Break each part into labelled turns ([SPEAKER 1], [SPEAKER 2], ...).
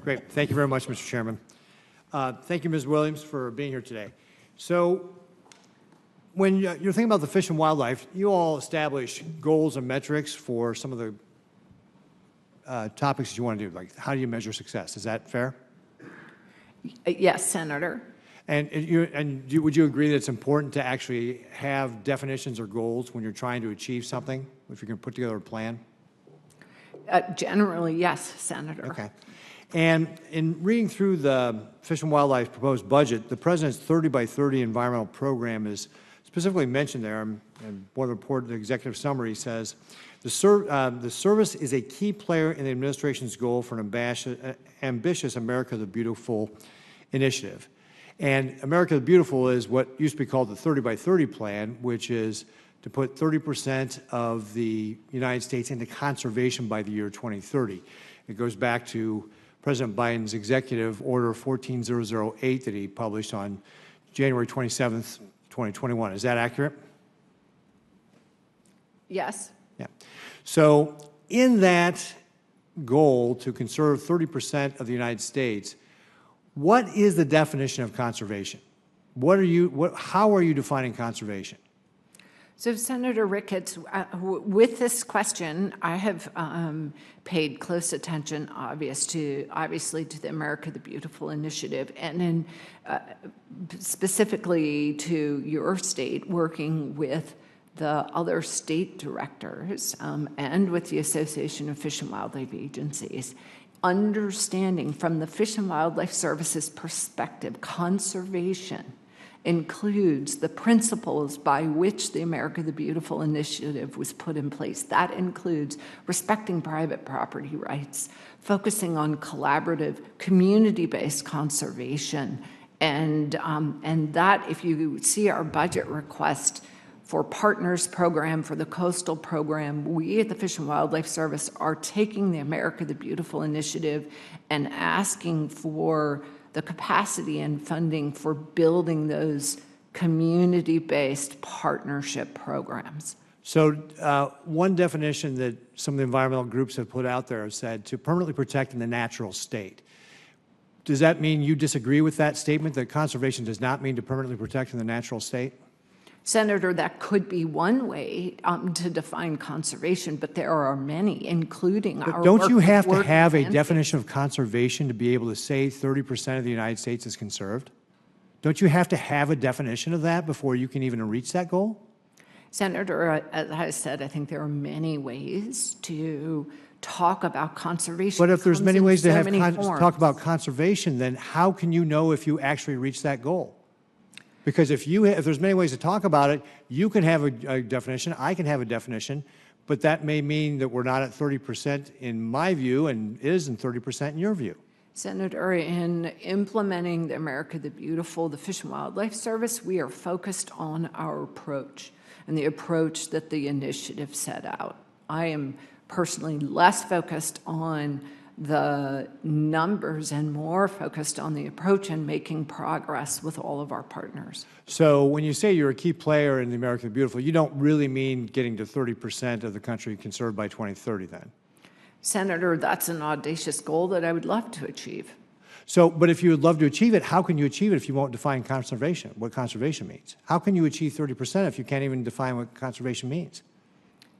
[SPEAKER 1] Great. Thank you very much, Mr. Chairman. Thank you, Ms. Williams, for being here today. So when you're thinking about the fish and wildlife, you all establish goals and metrics for some of the topics that you want to do, like how do you measure success? Is that fair?
[SPEAKER 2] Yes, Senator.
[SPEAKER 1] And would you agree that it's important to actually have definitions or goals when you're trying to achieve something, if you're going to put together a plan?
[SPEAKER 2] Generally, yes, Senator.
[SPEAKER 1] Okay. And in reading through the Fish and Wildlife proposed budget, the President's 30 by 30 environmental program is specifically mentioned there. And board report, the executive summary says, the service is a key player in the administration's goal for an ambitious America the Beautiful initiative. And America the Beautiful is what used to be called the 30 by 30 plan, which is to put 30% of the United States into conservation by the year 2030. It goes back to President Biden's Executive Order 14008 that he published on January 27th, 2021. Is that accurate?
[SPEAKER 2] Yes.
[SPEAKER 1] Yeah. So in that goal to conserve 30% of the United States, what is the definition of conservation? How are you defining conservation?
[SPEAKER 2] So, Senator Ricketts, with this question, I have paid close attention, obviously, to the America the Beautiful initiative, and specifically to your state, working with the other state directors and with the Association of Fish and Wildlife Agencies. Understanding from the Fish and Wildlife Service's perspective, conservation includes the principles by which the America the Beautiful initiative was put in place. That includes respecting private property rights, focusing on collaborative, community-based conservation, and that, if you see our budget request for Partners Program, for the Coastal Program, we at the Fish and Wildlife Service are taking the America the Beautiful initiative and asking for the capacity and funding for building those community-based partnership programs.
[SPEAKER 1] So one definition that some of the environmental groups have put out there have said to permanently protect in the natural state. Does that mean you disagree with that statement, that conservation does not mean to permanently protect in the natural state?
[SPEAKER 2] Senator, that could be one way to define conservation, but there are many, including our work.
[SPEAKER 1] Don't you have to have a definition of conservation to be able to say 30% of the United States is conserved? Don't you have to have a definition of that before you can even reach that goal?
[SPEAKER 2] Senator, as I said, I think there are many ways to talk about conservation.
[SPEAKER 1] But if there's many ways to talk about conservation, then how can you know if you actually reach that goal? Because if there's many ways to talk about it, you can have a definition, I can have a definition, but that may mean that we're not at 30% in my view and isn't 30% in your view.
[SPEAKER 2] Senator, in implementing the America the Beautiful, the Fish and Wildlife Service, we are focused on our approach and the approach that the initiative set out. I am personally less focused on the numbers and more focused on the approach and making progress with all of our partners.
[SPEAKER 1] So when you say you're a key player in the America the Beautiful, you don't really mean getting to 30% of the country conserved by 2030 then?
[SPEAKER 2] Senator, that's an audacious goal that I would love to achieve.
[SPEAKER 1] So, but if you would love to achieve it, how can you achieve it if you won't define conservation, what conservation means? How can you achieve 30% if you can't even define what conservation means?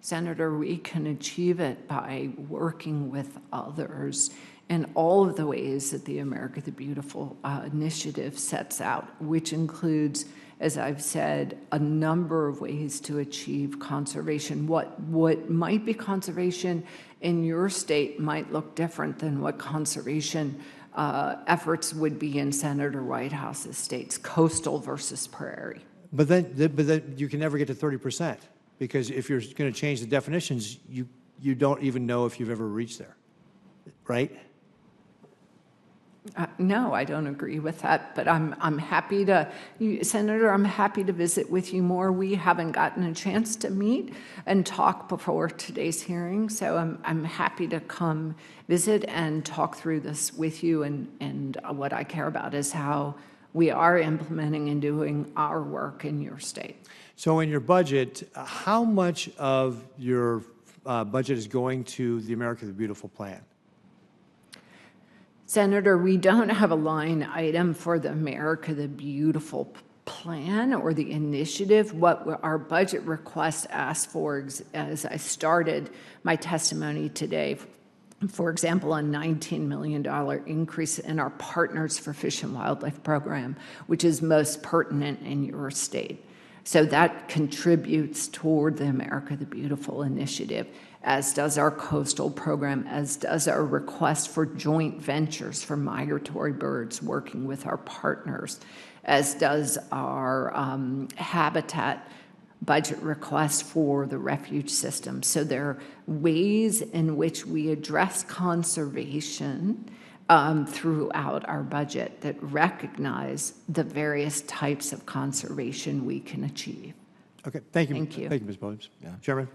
[SPEAKER 2] Senator, we can achieve it by working with others in all of the ways that the America the Beautiful initiative sets out, which includes, as I've said, a number of ways to achieve conservation. What might be conservation in your state might look different than what conservation efforts would be in Senator Whitehouse's states, coastal versus prairie.
[SPEAKER 1] But then you can never get to 30%. Because if you're going to change the definitions, you don't even know if you've ever reached there, right?
[SPEAKER 2] No, I don't agree with that, but I'm happy to, Senator, I'm happy to visit with you more. We haven't gotten a chance to meet and talk before today's hearing, so I'm happy to come visit and talk through this with you, and what I care about is how we are implementing and doing our work in your state.
[SPEAKER 1] So in your budget, how much of your budget is going to the America the Beautiful plan?
[SPEAKER 2] Senator, we don't have a line item for the America the Beautiful plan or the initiative. What our budget request asks for, as I started my testimony today, for example, a $19 million increase in our Partners for Fish and Wildlife program, which is most pertinent in your state. So that contributes toward the America the Beautiful initiative, as does our coastal program, as does our request for joint ventures for migratory birds working with our partners, as does our habitat budget request for the refuge system. So there are ways in which we address conservation throughout our budget that recognize the various types of conservation we can achieve.
[SPEAKER 1] Okay, thank you.
[SPEAKER 2] Thank you.
[SPEAKER 1] Thank you, Ms. Williams. Chairman?